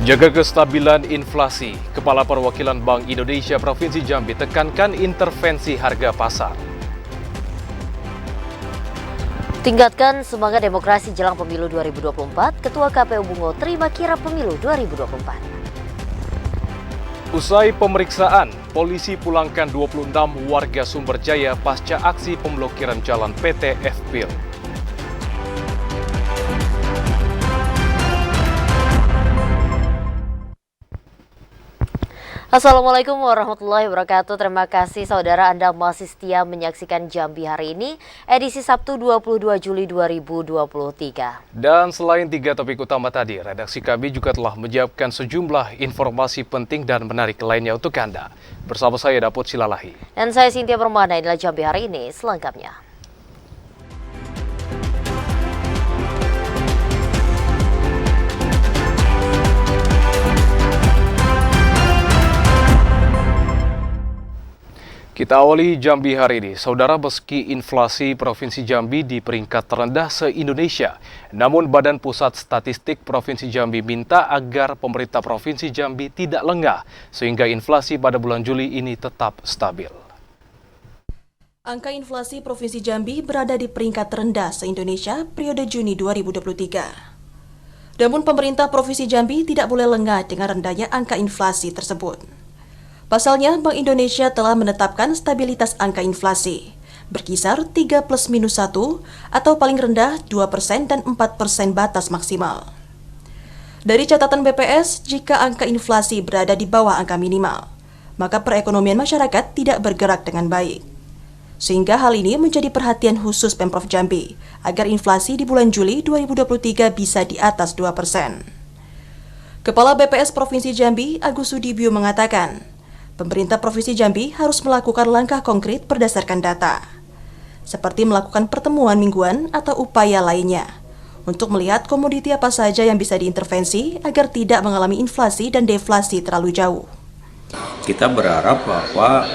Jaga kestabilan inflasi, Kepala Perwakilan Bank Indonesia Provinsi Jambi tekankan intervensi harga pasar. Tingkatkan semangat demokrasi jelang pemilu 2024, Ketua KPU Bungo terima kirap pemilu 2024. Usai pemeriksaan, polisi pulangkan 26 warga Sumberjaya pasca aksi pemblokiran jalan PT FPIL. Assalamualaikum warahmatullahi wabarakatuh. Terima kasih saudara Anda masih setia menyaksikan Jambi hari ini, edisi Sabtu 22 Juli 2023. Dan selain 3 topik utama tadi, redaksi kami juga telah menyiapkan sejumlah informasi penting dan menarik lainnya untuk Anda. Bersama saya Dapot Silalahi. Dan saya Cynthia Permana, inilah Jambi hari ini selengkapnya. Kita awali Jambi hari ini. Saudara, meski inflasi Provinsi Jambi di peringkat terendah se-Indonesia, namun Badan Pusat Statistik Provinsi Jambi minta agar pemerintah Provinsi Jambi tidak lengah, sehingga inflasi pada bulan Juli ini tetap stabil. Angka inflasi Provinsi Jambi berada di peringkat terendah se-Indonesia periode Juni 2023. Namun pemerintah Provinsi Jambi tidak boleh lengah dengan rendahnya angka inflasi tersebut. Pasalnya, Bank Indonesia telah menetapkan stabilitas angka inflasi, berkisar 3 plus minus 1 atau paling rendah 2% dan 4% batas maksimal. Dari catatan BPS, jika angka inflasi berada di bawah angka minimal, maka perekonomian masyarakat tidak bergerak dengan baik. Sehingga hal ini menjadi perhatian khusus Pemprov Jambi, agar inflasi di bulan Juli 2023 bisa di atas 2%. Kepala BPS Provinsi Jambi, Agus Sudibyo mengatakan, pemerintah Provinsi Jambi harus melakukan langkah konkret berdasarkan data, seperti melakukan pertemuan mingguan atau upaya lainnya, untuk melihat komoditi apa saja yang bisa diintervensi agar tidak mengalami inflasi dan deflasi terlalu jauh. Kita berharap bahwa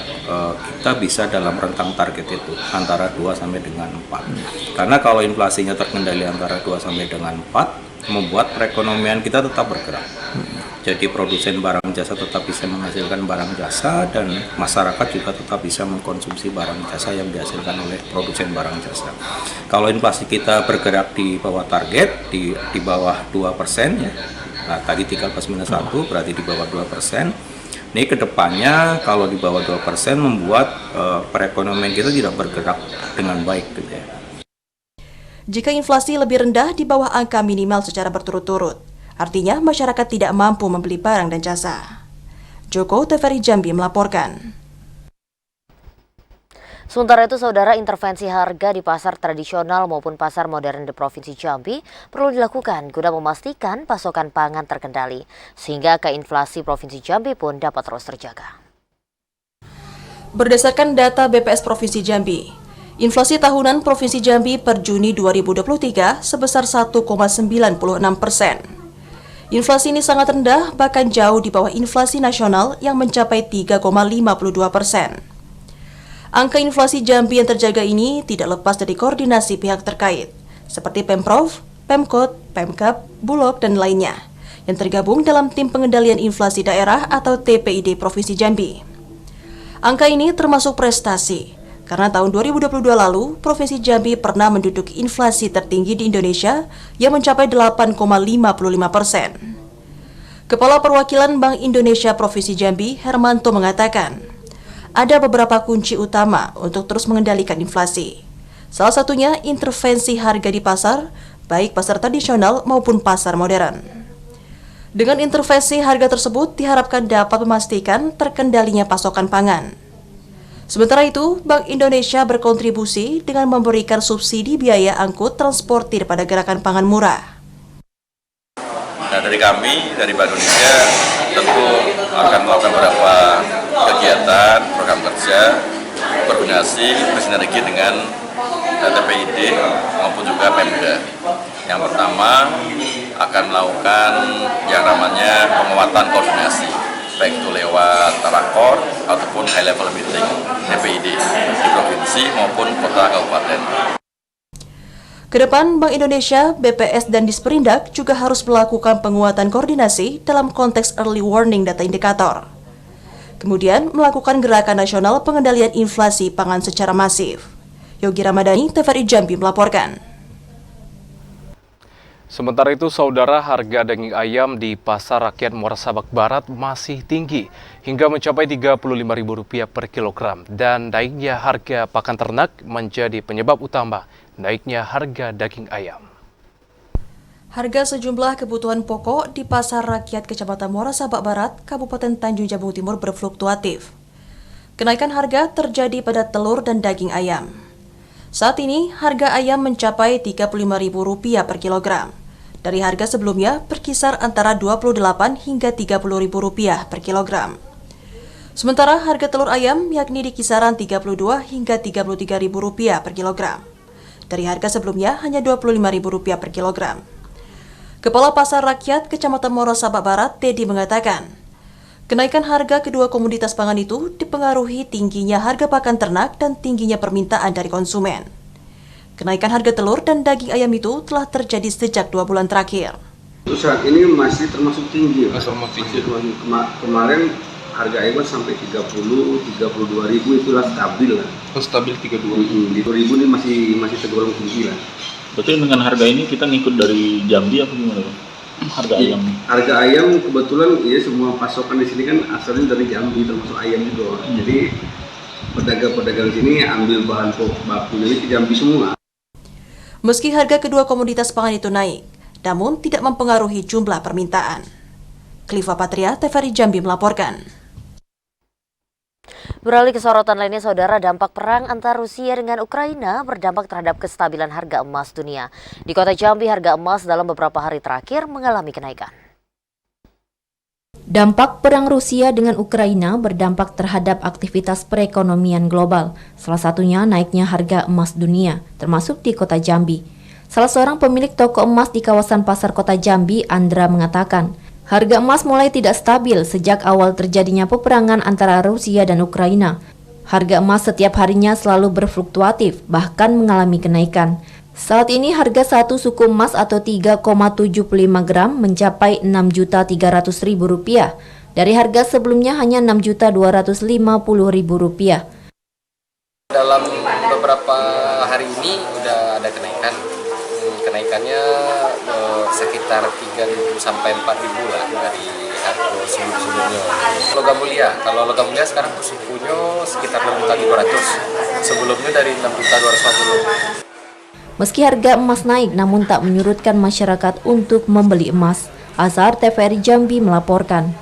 kita bisa dalam rentang target itu antara 2 sampai dengan 4. Karena kalau inflasinya terkendali antara 2 sampai dengan 4, membuat perekonomian kita tetap bergerak. Jadi produsen barang jasa tetap bisa menghasilkan barang jasa dan masyarakat juga tetap bisa mengkonsumsi barang jasa yang dihasilkan oleh produsen barang jasa. Kalau inflasi kita bergerak di bawah target, di bawah 2%, ya. Nah, tadi 3 plus minus 1 berarti di bawah 2%. Ini kedepannya kalau di bawah 2% membuat perekonomian kita tidak bergerak dengan baik gitu ya. Jika inflasi lebih rendah di bawah angka minimal secara berturut-turut, artinya masyarakat tidak mampu membeli barang dan jasa. Joko TVRI Jambi melaporkan. Sementara itu, saudara, intervensi harga di pasar tradisional maupun pasar modern di Provinsi Jambi perlu dilakukan guna memastikan pasokan pangan terkendali, sehingga angka inflasi Provinsi Jambi pun dapat terus terjaga. Berdasarkan data BPS Provinsi Jambi, inflasi tahunan Provinsi Jambi per Juni 2023 sebesar 1,96%. Inflasi ini sangat rendah, bahkan jauh di bawah inflasi nasional yang mencapai 3,52%. Angka inflasi Jambi yang terjaga ini tidak lepas dari koordinasi pihak terkait, seperti Pemprov, Pemkot, Pemkab, Bulog, dan lainnya, yang tergabung dalam Tim Pengendalian Inflasi Daerah atau TPID Provinsi Jambi. Angka ini termasuk prestasi, karena tahun 2022 lalu, Provinsi Jambi pernah menduduki inflasi tertinggi di Indonesia yang mencapai 8,55%. Kepala Perwakilan Bank Indonesia Provinsi Jambi, Hermanto, mengatakan, ada beberapa kunci utama untuk terus mengendalikan inflasi. Salah satunya intervensi harga di pasar, baik pasar tradisional maupun pasar modern. Dengan intervensi harga tersebut diharapkan dapat memastikan terkendalinya pasokan pangan. Sementara itu, Bank Indonesia berkontribusi dengan memberikan subsidi biaya angkut transportir pada gerakan pangan murah. Nah, dari kami, dari Bank Indonesia, tentu akan melakukan beberapa kegiatan, program kerja, koordinasi, bersinergi dengan TPID maupun juga Pemda. Yang pertama, akan melakukan yang namanya penguatan koordinasi, baik itu lewat rakor ataupun high level meeting TPID di provinsi maupun kota kabupaten. Kedepan, Bank Indonesia, BPS, dan Disperindak juga harus melakukan penguatan koordinasi dalam konteks early warning data indikator. Kemudian, melakukan gerakan nasional pengendalian inflasi pangan secara masif. Yogi Ramadhani, TVRI Jambi melaporkan. Sementara itu, saudara, harga daging ayam di Pasar Rakyat Muara Sabak Barat masih tinggi hingga mencapai Rp35.000 per kilogram, dan naiknya harga pakan ternak menjadi penyebab utama naiknya harga daging ayam. Harga sejumlah kebutuhan pokok di Pasar Rakyat Kecamatan Muara Sabak Barat, Kabupaten Tanjung Jabung Timur berfluktuatif. Kenaikan harga terjadi pada telur dan daging ayam. Saat ini, harga ayam mencapai Rp35.000 per kilogram. Dari harga sebelumnya berkisar antara Rp28 hingga Rp30.000 per kilogram. Sementara harga telur ayam yakni di kisaran Rp32 hingga Rp33.000 per kilogram. Dari harga sebelumnya hanya Rp25.000 per kilogram. Kepala Pasar Rakyat Kecamatan Muara Sabak Barat, Teddy, mengatakan, kenaikan harga kedua komoditas pangan itu dipengaruhi tingginya harga pakan ternak dan tingginya permintaan dari konsumen. Kenaikan harga telur dan daging ayam itu telah terjadi sejak 2 bulan terakhir. Untuk saat ini masih termasuk tinggi. Kemarin harga ayam sampai 32 ribu, itulah stabil lah. Stabil 32. Di 2.000 ini masih tergolong tinggi lah. Berarti dengan harga ini kita ngikut dari Jambi apa gimana, Pak? Harga ayam nih? Harga ayam kebetulan ya semua pasokan di sini kan asalnya dari Jambi, termasuk ayam juga. Jadi pedagang-pedagang sini ambil bahan bakunya ini ke Jambi semua. Meski harga kedua komoditas pangan itu naik, namun tidak mempengaruhi jumlah permintaan. Kliva Patria, TVRI Jambi melaporkan. Beralih ke sorotan lainnya, saudara, dampak perang antara Rusia dengan Ukraina berdampak terhadap kestabilan harga emas dunia. Di kota Jambi, harga emas dalam beberapa hari terakhir mengalami kenaikan. Dampak perang Rusia dengan Ukraina berdampak terhadap aktivitas perekonomian global. Salah satunya naiknya harga emas dunia, termasuk di kota Jambi. Salah seorang pemilik toko emas di kawasan Pasar Kota Jambi, Andra, mengatakan, harga emas mulai tidak stabil sejak awal terjadinya peperangan antara Rusia dan Ukraina. Harga emas setiap harinya selalu berfluktuatif, bahkan mengalami kenaikan. Saat ini harga satu suku emas atau 3,75 gram mencapai Rp6.300.000. Dari harga sebelumnya hanya Rp6.250.000. Dalam beberapa hari ini udah ada kenaikan. Kenaikannya sekitar 3.000 sampai 4.000 lah dari harga sebelumnya. Logam mulia, kalau logam mulia sekarang sukunya sekitar 6.200.000. Sebelumnya dari 6.250.000. Meski harga emas naik, namun tak menyurutkan masyarakat untuk membeli emas. Azhar, TVRI Jambi melaporkan.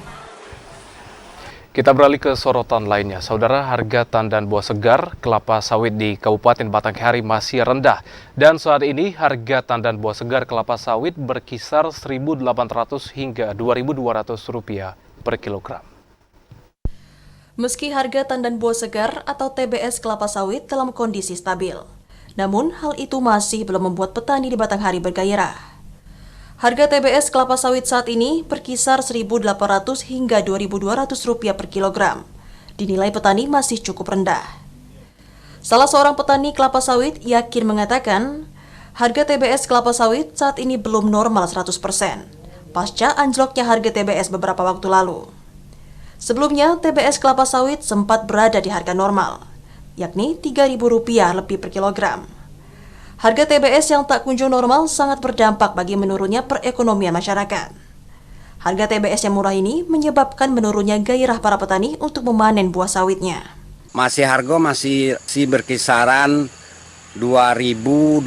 Kita beralih ke sorotan lainnya. Saudara, harga tandan buah segar kelapa sawit di Kabupaten Batanghari masih rendah. Dan saat ini harga tandan buah segar kelapa sawit berkisar Rp1.800 hingga Rp2.200 per kilogram. Meski harga tandan buah segar atau TBS kelapa sawit dalam kondisi stabil, namun hal itu masih belum membuat petani di Batanghari bergairah. Harga TBS kelapa sawit saat ini berkisar Rp1.800 hingga Rp2.200 per kilogram. Dinilai petani masih cukup rendah. Salah seorang petani kelapa sawit yakin mengatakan, harga TBS kelapa sawit saat ini belum normal 100%, pasca anjloknya harga TBS beberapa waktu lalu. Sebelumnya, TBS kelapa sawit sempat berada di harga normal, yakni Rp3.000 lebih per kilogram. Harga TBS yang tak kunjung normal sangat berdampak bagi menurunnya perekonomian masyarakat. Harga TBS yang murah ini menyebabkan menurunnya gairah para petani untuk memanen buah sawitnya. Harga masih berkisaran 2.200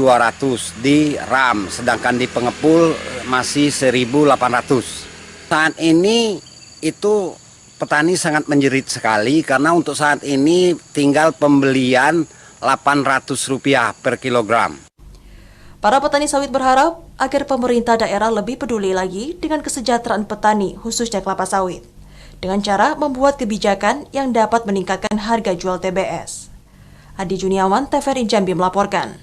di ram, sedangkan di pengepul masih 1.800. Saat ini itu petani sangat menjerit sekali karena untuk saat ini tinggal pembelian Rp800 per kilogram. Para petani sawit berharap agar pemerintah daerah lebih peduli lagi dengan kesejahteraan petani, khususnya kelapa sawit, dengan cara membuat kebijakan yang dapat meningkatkan harga jual TBS. Adi Juniawan, TVRI Jambi melaporkan.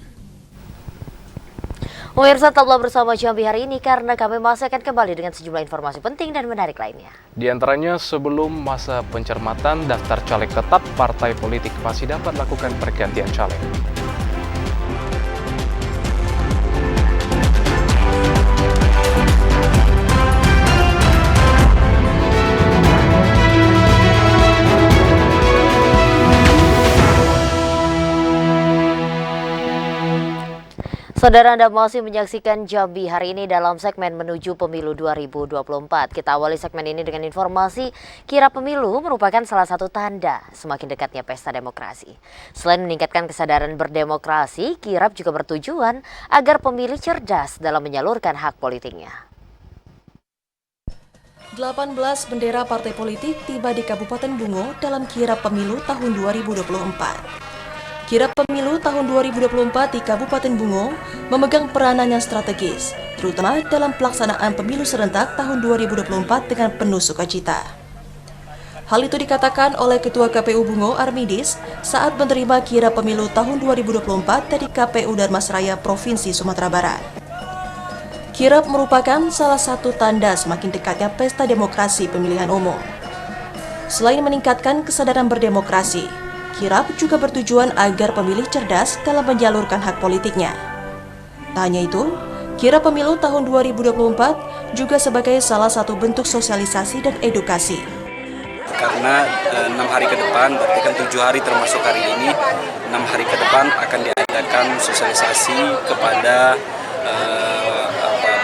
Pemirsa, tetaplah bersama Jambi hari ini karena kami masih akan kembali dengan sejumlah informasi penting dan menarik lainnya. Di antaranya, sebelum masa pencermatan daftar caleg tetap, partai politik masih dapat lakukan pergantian caleg. Saudara, Anda masih menyaksikan Jambi hari ini dalam segmen menuju pemilu 2024. Kita awali segmen ini dengan informasi kirap pemilu merupakan salah satu tanda semakin dekatnya pesta demokrasi. Selain meningkatkan kesadaran berdemokrasi, kirap juga bertujuan agar pemilih cerdas dalam menyalurkan hak politiknya. 18 bendera partai politik tiba di Kabupaten Bungo dalam kirap pemilu tahun 2024. Kirap pemilu tahun 2024 di Kabupaten Bungo memegang peranan yang strategis, terutama dalam pelaksanaan pemilu serentak tahun 2024 dengan penuh sukacita. Hal itu dikatakan oleh Ketua KPU Bungo Armidis saat menerima kirap pemilu tahun 2024 dari KPU Darmasraya Provinsi Sumatera Barat. Kirap merupakan salah satu tanda semakin dekatnya pesta demokrasi pemilihan umum. Selain meningkatkan kesadaran berdemokrasi, kirap juga bertujuan agar pemilih cerdas dalam menyalurkan hak politiknya. Tak hanya itu, kirap pemilu tahun 2024 juga sebagai salah satu bentuk sosialisasi dan edukasi. Karena 6 hari ke depan, berarti kan 7 hari termasuk hari ini, 6 hari ke depan akan diadakan sosialisasi kepada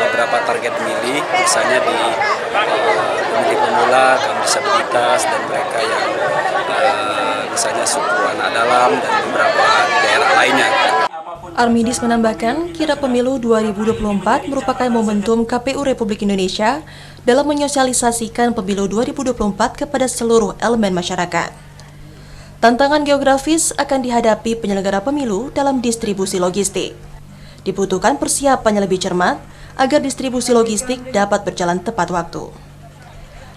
beberapa target pemilih, misalnya di pemilih pemula, kaum disabilitas, dan mereka yang misalnya suku anak dalam dan beberapa daerah lainnya. Armidis menambahkan, kirap pemilu 2024 merupakan momentum KPU Republik Indonesia dalam menyosialisasikan pemilu 2024 kepada seluruh elemen masyarakat. Tantangan geografis akan dihadapi penyelenggara pemilu dalam distribusi logistik. Dibutuhkan persiapan yang lebih cermat agar distribusi logistik dapat berjalan tepat waktu.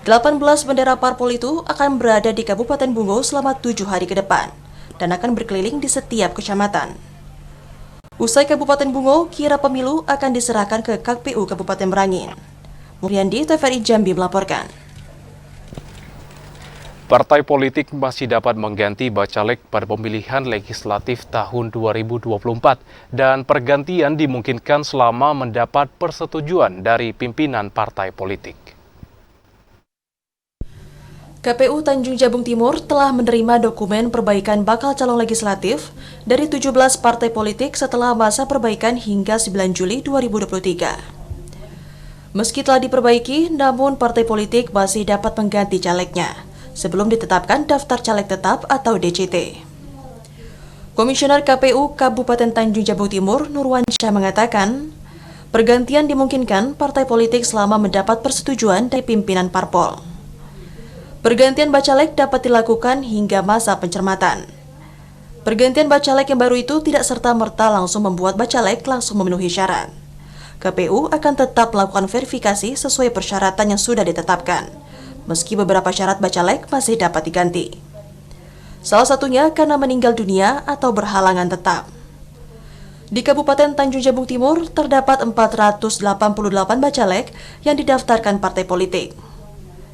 18 bendera parpol itu akan berada di Kabupaten Bungo selama 7 hari ke depan dan akan berkeliling di setiap kecamatan. Usai Kabupaten Bungo, kirap pemilu akan diserahkan ke KPU Kabupaten Merangin. Muryandi, TVRI Jambi melaporkan. Partai politik masih dapat mengganti bacalek pada pemilihan legislatif tahun 2024 dan pergantian dimungkinkan selama mendapat persetujuan dari pimpinan partai politik. KPU Tanjung Jabung Timur telah menerima dokumen perbaikan bakal calon legislatif dari 17 partai politik setelah masa perbaikan hingga 9 Juli 2023. Meski telah diperbaiki, namun partai politik masih dapat mengganti calegnya sebelum ditetapkan daftar caleg tetap atau DCT. Komisioner KPU Kabupaten Tanjung Jabung Timur Nurwansyah mengatakan, pergantian dimungkinkan partai politik selama mendapat persetujuan dari pimpinan parpol. Pergantian bacalek dapat dilakukan hingga masa pencermatan. Pergantian bacalek yang baru itu tidak serta-merta langsung membuat bacalek langsung memenuhi syarat. KPU akan tetap melakukan verifikasi sesuai persyaratan yang sudah ditetapkan, meski beberapa syarat bacalek masih dapat diganti. Salah satunya karena meninggal dunia atau berhalangan tetap. Di Kabupaten Tanjung Jabung Timur terdapat 488 bacalek yang didaftarkan partai politik.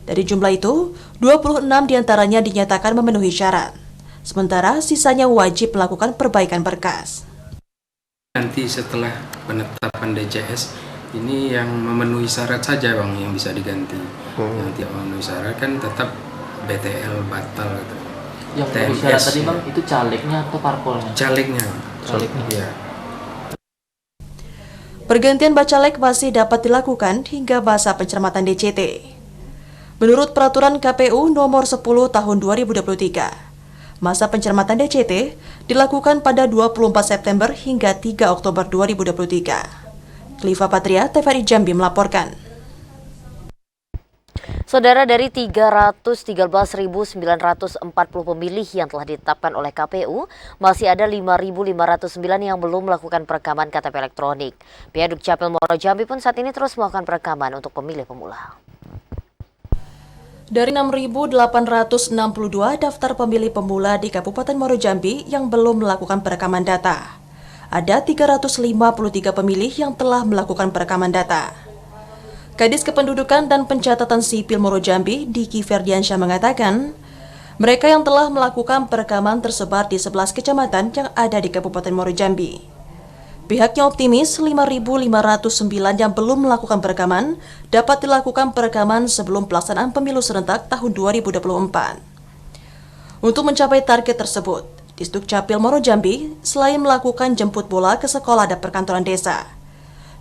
Dari jumlah itu, 26 diantaranya dinyatakan memenuhi syarat, sementara sisanya wajib melakukan perbaikan berkas. Nanti setelah penetapan DCS, ini yang memenuhi syarat saja Bang yang bisa diganti. Yang tidak memenuhi syarat kan tetap BTL batal gitu. Yang memenuhi syarat tadi Bang, itu calegnya atau parpolnya? Calegnya. Calegnya. Ya. Pergantian bacalek masih dapat dilakukan hingga masa pencermatan DCT. Menurut Peraturan KPU Nomor 10 Tahun 2023, masa pencermatan DCT dilakukan pada 24 September hingga 3 Oktober 2023. Kliva Patria, TVRI Jambi melaporkan. Saudara, dari 313.940 pemilih yang telah ditetapkan oleh KPU, masih ada 5.509 yang belum melakukan perekaman KTP elektronik. Pihak Dukcapil Muaro Jambi pun saat ini terus melakukan perekaman untuk pemilih pemula. Dari 6.862 daftar pemilih pemula di Kabupaten Muaro Jambi yang belum melakukan perekaman data, ada 353 pemilih yang telah melakukan perekaman data. Kadis Kependudukan dan Pencatatan Sipil Muaro Jambi, Diki Ferdiansyah mengatakan, mereka yang telah melakukan perekaman tersebar di 11 kecamatan yang ada di Kabupaten Muaro Jambi. Pihaknya optimis 5.509 yang belum melakukan perekaman dapat dilakukan perekaman sebelum pelaksanaan pemilu serentak tahun 2024. Untuk mencapai target tersebut, di Dukcapil Muaro Jambi selain melakukan jemput bola ke sekolah dan perkantoran desa.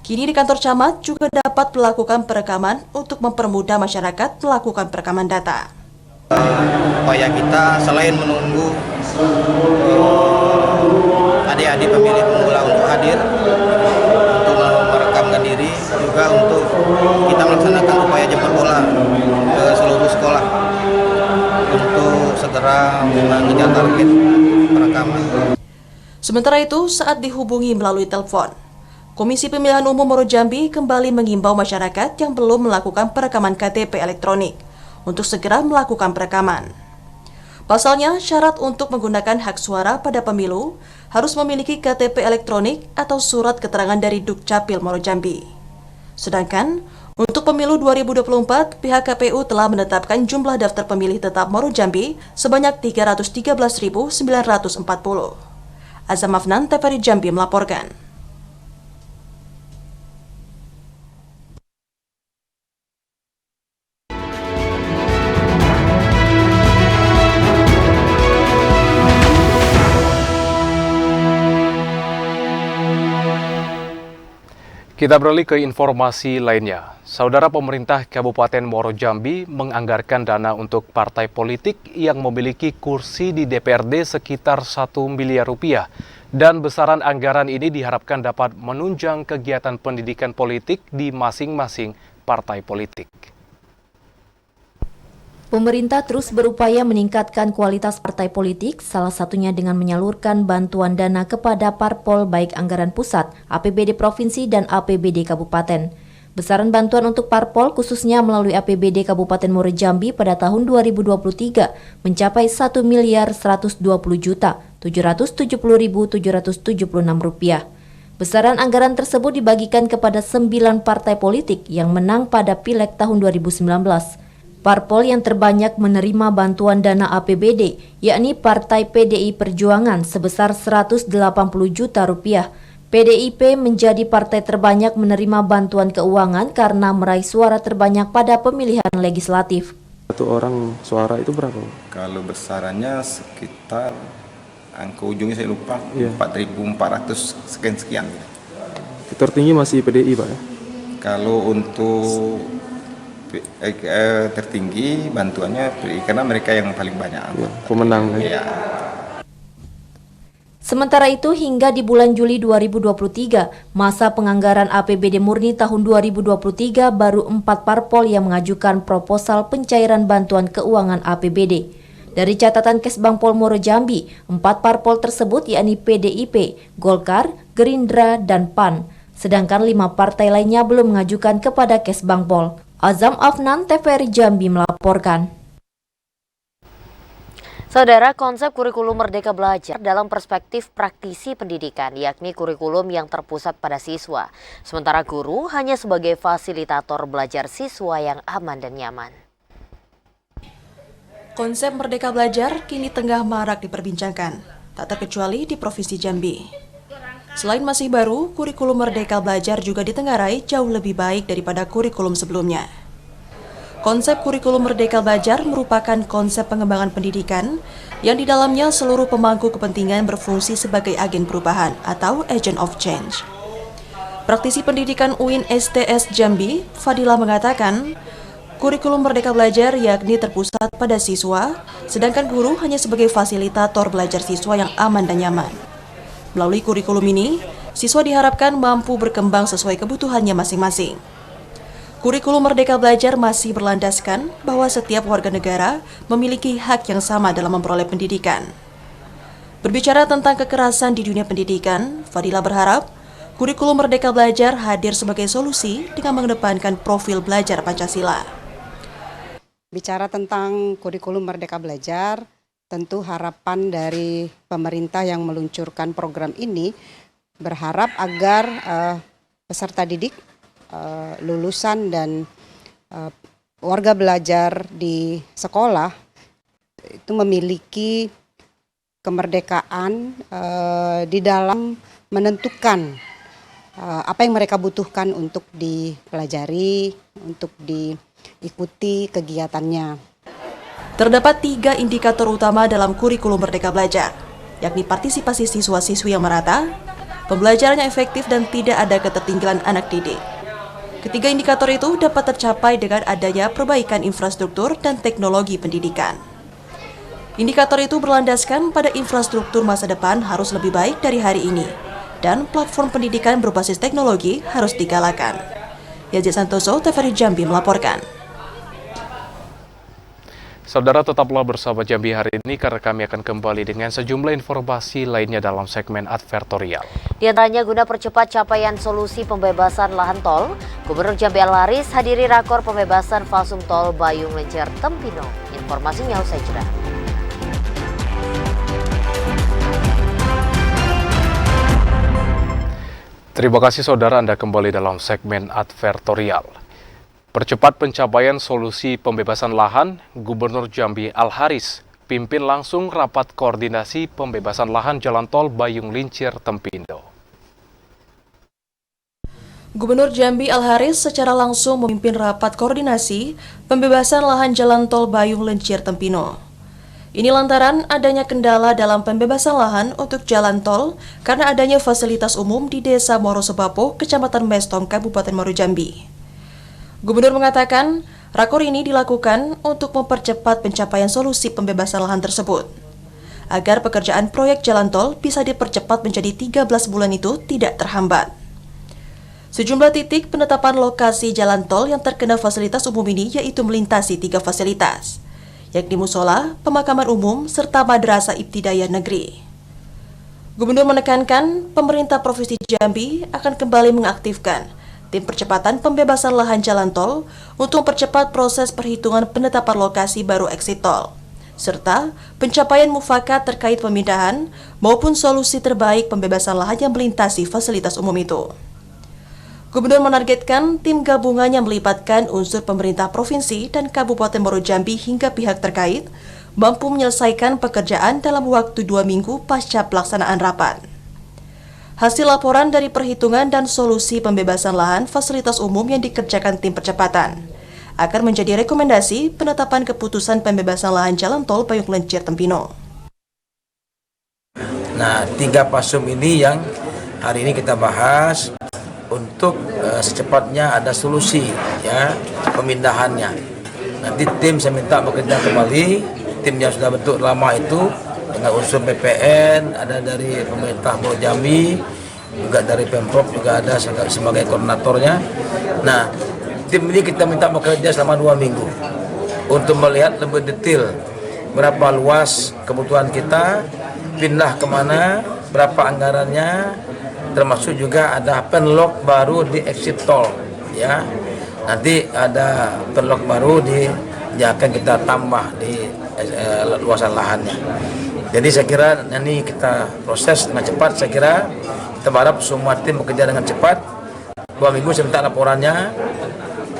Kini di kantor camat juga dapat melakukan perekaman untuk mempermudah masyarakat melakukan perekaman data. Upaya kita selain menunggu adik-adik pemilih pemula untuk hadir untuk merekamkan diri, juga untuk kita melaksanakan upaya jemput bola ke seluruh sekolah untuk segera mengejar target perekaman. Sementara itu, saat dihubungi melalui telepon, Komisi Pemilihan Umum Muaro Jambi kembali mengimbau masyarakat yang belum melakukan perekaman KTP elektronik untuk segera melakukan perekaman. Pasalnya, syarat untuk menggunakan hak suara pada pemilu harus memiliki KTP elektronik atau surat keterangan dari Dukcapil Muaro Jambi. Sedangkan, untuk pemilu 2024, pihak KPU telah menetapkan jumlah daftar pemilih tetap Muaro Jambi sebanyak 313.940. Azam Afnan, TVRI Jambi melaporkan. Kita beralih ke informasi lainnya. Saudara, pemerintah Kabupaten Muaro Jambi menganggarkan dana untuk partai politik yang memiliki kursi di DPRD sekitar 1 miliar rupiah. Dan besaran anggaran ini diharapkan dapat menunjang kegiatan pendidikan politik di masing-masing partai politik. Pemerintah terus berupaya meningkatkan kualitas partai politik, salah satunya dengan menyalurkan bantuan dana kepada parpol baik anggaran pusat, APBD Provinsi, dan APBD Kabupaten. Besaran bantuan untuk parpol khususnya melalui APBD Kabupaten Muaro Jambi pada tahun 2023 mencapai Rp1.120.770.776. Besaran anggaran tersebut dibagikan kepada 9 partai politik yang menang pada Pileg tahun 2019. Parpol yang terbanyak menerima bantuan dana APBD, yakni Partai PDI Perjuangan sebesar Rp180 juta. PDIP menjadi partai terbanyak menerima bantuan keuangan karena meraih suara terbanyak pada pemilihan legislatif. Satu orang suara itu berapa? Kalau besarannya sekitar, angka ujungnya saya lupa, Iya. 4.400 sekian. Tertinggi masih PDI, Pak ya? Kalau untuk tertinggi bantuannya karena mereka yang paling banyak. Ya, pemenang. Ya. Sementara itu, hingga di bulan Juli 2023, masa penganggaran APBD murni tahun 2023 baru 4 parpol yang mengajukan proposal pencairan bantuan keuangan APBD. Dari catatan Kesbangpol Muaro Jambi, 4 parpol tersebut yakni PDIP, Golkar, Gerindra, dan PAN. Sedangkan 5 partai lainnya belum mengajukan kepada Kesbangpol. Azam Afnan, TVRI Jambi melaporkan. Saudara, konsep kurikulum Merdeka Belajar dalam perspektif praktisi pendidikan, yakni kurikulum yang terpusat pada siswa. Sementara guru hanya sebagai fasilitator belajar siswa yang aman dan nyaman. Konsep Merdeka Belajar kini tengah marak diperbincangkan, tak terkecuali di Provinsi Jambi. Selain masih baru, kurikulum Merdeka Belajar juga ditengarai jauh lebih baik daripada kurikulum sebelumnya. Konsep kurikulum Merdeka Belajar merupakan konsep pengembangan pendidikan yang di dalamnya seluruh pemangku kepentingan berfungsi sebagai agen perubahan atau agent of change. Praktisi pendidikan UIN STS Jambi, Fadila mengatakan, kurikulum Merdeka Belajar yakni terpusat pada siswa, sedangkan guru hanya sebagai fasilitator belajar siswa yang aman dan nyaman. Melalui kurikulum ini, siswa diharapkan mampu berkembang sesuai kebutuhannya masing-masing. Kurikulum Merdeka Belajar masih berlandaskan bahwa setiap warga negara memiliki hak yang sama dalam memperoleh pendidikan. Berbicara tentang kekerasan di dunia pendidikan, Fadila berharap kurikulum Merdeka Belajar hadir sebagai solusi dengan mengedepankan profil belajar Pancasila. Bicara tentang kurikulum Merdeka Belajar, tentu harapan dari pemerintah yang meluncurkan program ini berharap agar peserta didik, lulusan dan warga belajar di sekolah itu memiliki kemerdekaan di dalam menentukan apa yang mereka butuhkan untuk dipelajari, untuk diikuti kegiatannya. Terdapat 3 indikator utama dalam kurikulum Merdeka Belajar. yakni partisipasi siswa-siswi yang merata, pembelajaran yang efektif dan tidak ada ketertinggalan anak didik. Ketiga indikator itu dapat tercapai dengan adanya perbaikan infrastruktur dan teknologi pendidikan. Indikator itu berlandaskan pada infrastruktur masa depan harus lebih baik dari hari ini, dan platform pendidikan berbasis teknologi harus digalakan. Yazid Santoso, TVRI Jambi melaporkan. Saudara, tetaplah bersama Jambi hari ini karena kami akan kembali dengan sejumlah informasi lainnya dalam segmen advertorial. Di antaranya guna percepat capaian solusi pembebasan lahan tol, Gubernur Jambi Al-Haris hadiri rakor pembebasan fasum tol Bayung Lencer Tempino. Informasinya usai jeda. Terima kasih saudara, Anda kembali dalam segmen advertorial. Percepat pencapaian solusi pembebasan lahan, Gubernur Jambi Al-Haris pimpin langsung rapat koordinasi pembebasan lahan jalan tol Bayung Lincir Tempindo. Gubernur Jambi Al-Haris secara langsung memimpin rapat koordinasi pembebasan lahan jalan tol Bayung Lincir Tempino. Ini lantaran adanya kendala dalam pembebasan lahan untuk jalan tol karena adanya fasilitas umum di Desa Moro Sebapo, Kecamatan Mestong, Kabupaten Muaro Jambi. Gubernur mengatakan, rakor ini dilakukan untuk mempercepat pencapaian solusi pembebasan lahan tersebut, agar pekerjaan proyek jalan tol bisa dipercepat menjadi 13 bulan itu tidak terhambat. Sejumlah titik penetapan lokasi jalan tol yang terkena fasilitas umum ini yaitu melintasi 3 fasilitas, yakni musola, pemakaman umum, serta madrasah ibtidayah negeri. Gubernur menekankan pemerintah Provinsi Jambi akan kembali mengaktifkan tim percepatan pembebasan lahan jalan tol untuk mempercepat proses perhitungan penetapan lokasi baru exit tol, serta pencapaian mufakat terkait pemindahan maupun solusi terbaik pembebasan lahan yang melintasi fasilitas umum itu. Gubernur menargetkan tim gabungan yang melibatkan unsur pemerintah provinsi dan Kabupaten Muaro Jambi hingga pihak terkait mampu menyelesaikan pekerjaan dalam waktu 2 minggu pasca pelaksanaan rapat. Hasil laporan dari perhitungan dan solusi pembebasan lahan fasilitas umum yang dikerjakan tim percepatan akan menjadi rekomendasi penetapan keputusan pembebasan lahan jalan tol Bayung Lincir Tempino. Nah, 3 pasum ini yang hari ini kita bahas untuk secepatnya ada solusi ya pemindahannya. Nanti tim saya minta bekerja kembali, tim yang sudah bentuk lama itu dengan unsur PPN, ada dari pemerintah Muaro Jambi, juga dari Pemprov juga ada sebagai koordinatornya. Nah, tim ini kita minta bekerja selama 2 minggu untuk melihat lebih detail berapa luas kebutuhan kita, pindah kemana, berapa anggarannya, termasuk juga ada penlock baru di exit tol, ya. Nanti ada penlock baru yang akan kita tambah di luasan lahannya. Jadi saya kira ini kita proses dengan cepat. Saya kira kita berharap semua tim bekerja dengan cepat. 2 minggu saya minta laporannya.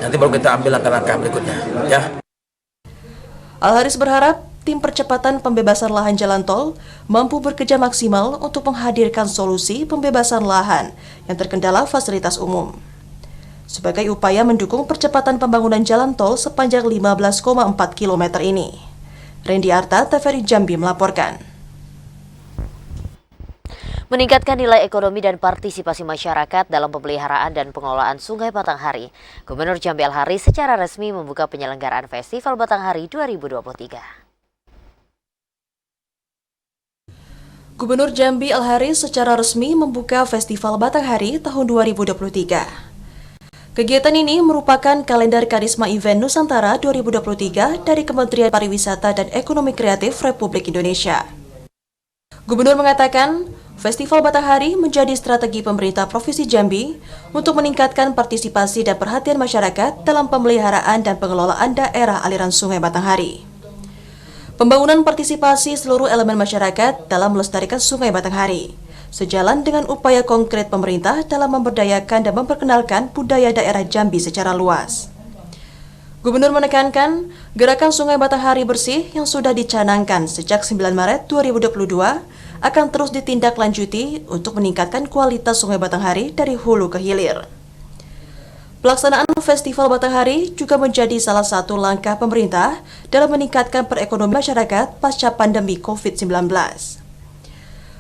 Nanti baru kita ambil langkah-langkah berikutnya. Ya. Al-Haris berharap tim percepatan pembebasan lahan jalan tol mampu bekerja maksimal untuk menghadirkan solusi pembebasan lahan yang terkendala fasilitas umum. Sebagai upaya mendukung percepatan pembangunan jalan tol sepanjang 15,4 km ini. Randy Arta, TVRI Jambi melaporkan. Meningkatkan nilai ekonomi dan partisipasi masyarakat dalam pemeliharaan dan pengelolaan Sungai Batanghari, Gubernur Jambi Al-Haris secara resmi membuka penyelenggaraan Festival Batanghari 2023. Gubernur Jambi Al-Haris secara resmi membuka Festival Batanghari tahun 2023. Kegiatan ini merupakan kalender Karisma Event Nusantara 2023 dari Kementerian Pariwisata dan Ekonomi Kreatif Republik Indonesia. Gubernur mengatakan, Festival Batanghari menjadi strategi pemerintah Provinsi Jambi untuk meningkatkan partisipasi dan perhatian masyarakat dalam pemeliharaan dan pengelolaan daerah aliran Sungai Batanghari. Pembangunan partisipasi seluruh elemen masyarakat dalam melestarikan Sungai Batanghari, sejalan dengan upaya konkret pemerintah dalam memberdayakan dan memperkenalkan budaya daerah Jambi secara luas. Gubernur menekankan, gerakan Sungai Batanghari Bersih yang sudah dicanangkan sejak 9 Maret 2022 akan terus ditindaklanjuti untuk meningkatkan kualitas Sungai Batanghari dari hulu ke hilir. Pelaksanaan Festival Batanghari juga menjadi salah satu langkah pemerintah dalam meningkatkan perekonomian masyarakat pasca pandemi COVID-19.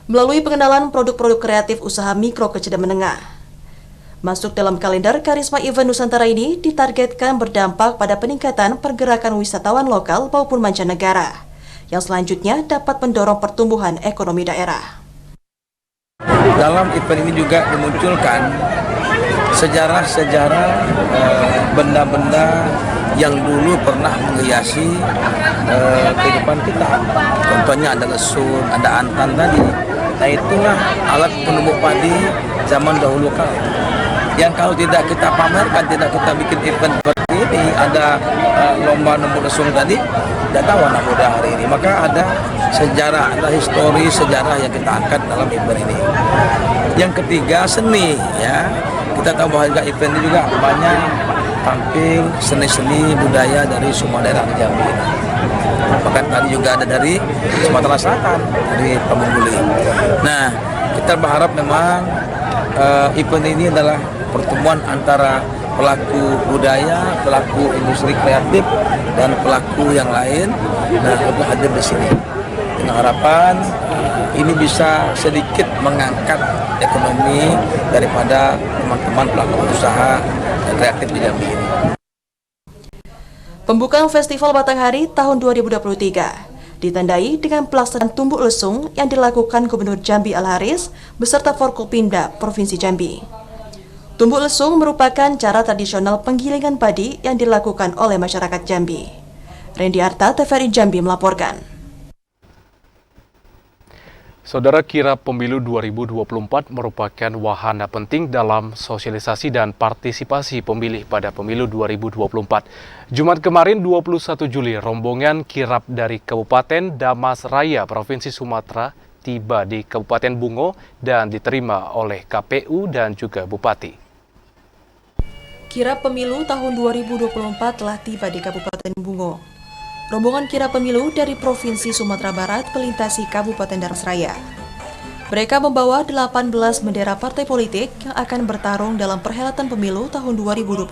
melalui pengenalan produk-produk kreatif usaha mikro kecil dan menengah. Masuk dalam kalender Karisma Event Nusantara ini ditargetkan berdampak pada peningkatan pergerakan wisatawan lokal maupun mancanegara, yang selanjutnya dapat mendorong pertumbuhan ekonomi daerah. Dalam event ini juga dimunculkan sejarah-sejarah benda-benda yang dulu pernah menghiasi kehidupan kita. Contohnya ada lesung, ada antan tadi. Nah itulah alat penumbuk padi zaman dahulu kala. Yang kalau tidak kita pamerkan, tidak kita bikin event seperti ini, ada lomba numbuk lesung tadi, tidak tahu anak muda hari ini. Maka ada sejarah, ada histori sejarah yang kita angkat dalam event ini. Yang ketiga seni, ya. Kita tahu bahwa juga event ini juga banyak tampil seni-seni budaya dari semua daerah di Jambi. Bahkan tadi juga ada dari Sumatera Selatan, dari Pamengguli. Nah, kita berharap memang event ini adalah pertemuan antara pelaku budaya, pelaku industri kreatif, dan pelaku yang lain. Nah, untuk hadir di sini dengan harapan ini bisa sedikit mengangkat ekonomi daripada teman-teman pelaku usaha kreatif di Jambi ini. Pembukaan Festival Batanghari tahun 2023 ditandai dengan pelaksanaan tumbuk lesung yang dilakukan Gubernur Jambi Al-Haris beserta Forkopimda Provinsi Jambi. Tumbuk lesung merupakan cara tradisional penggilingan padi yang dilakukan oleh masyarakat Jambi. Randy Arta, TVRI Jambi melaporkan. Saudara, kirap pemilu 2024 merupakan wahana penting dalam sosialisasi dan partisipasi pemilih pada pemilu 2024. Jumat kemarin 21 Juli, rombongan kirap dari Kabupaten Damas Raya, Provinsi Sumatera, tiba di Kabupaten Bungo dan diterima oleh KPU dan juga Bupati. Kirap pemilu tahun 2024 telah tiba di Kabupaten Bungo. Rombongan kirap pemilu dari Provinsi Sumatera Barat melintasi Kabupaten Damas Raya. Mereka membawa 18 bendera partai politik yang akan bertarung dalam perhelatan pemilu tahun 2024.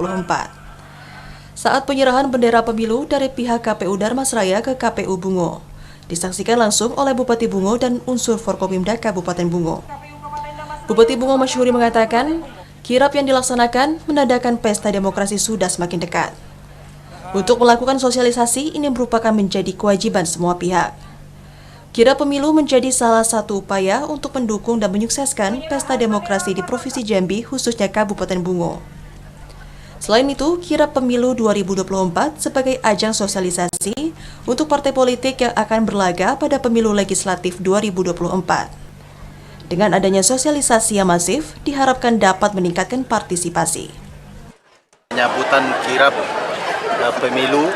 Saat penyerahan bendera pemilu dari pihak KPU Damas Raya ke KPU Bungo, disaksikan langsung oleh Bupati Bungo dan unsur Forkopimda Kabupaten Bungo. Bupati Bungo Masyhuri mengatakan, kirap yang dilaksanakan menandakan pesta demokrasi sudah semakin dekat. Untuk melakukan sosialisasi ini merupakan menjadi kewajiban semua pihak. Kirap pemilu menjadi salah satu upaya untuk mendukung dan menyukseskan pesta demokrasi di Provinsi Jambi, khususnya Kabupaten Bungo. Selain itu, kirap pemilu 2024 sebagai ajang sosialisasi untuk partai politik yang akan berlaga pada pemilu legislatif 2024. Dengan adanya sosialisasi yang masif, diharapkan dapat meningkatkan partisipasi. Penyambutan kirap pemilu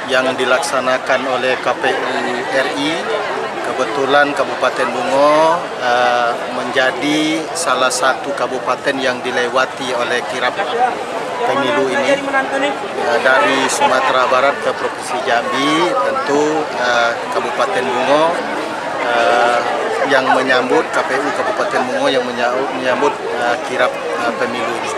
yang dilaksanakan oleh KPU RI, kebetulan Kabupaten Bungo menjadi salah satu kabupaten yang dilewati oleh kirap pemilu ini. Dari Sumatera Barat ke Provinsi Jambi, tentu Kabupaten Bungo yang menyambut, KPU Kabupaten Bungo yang menyambut kirap pemilu ini.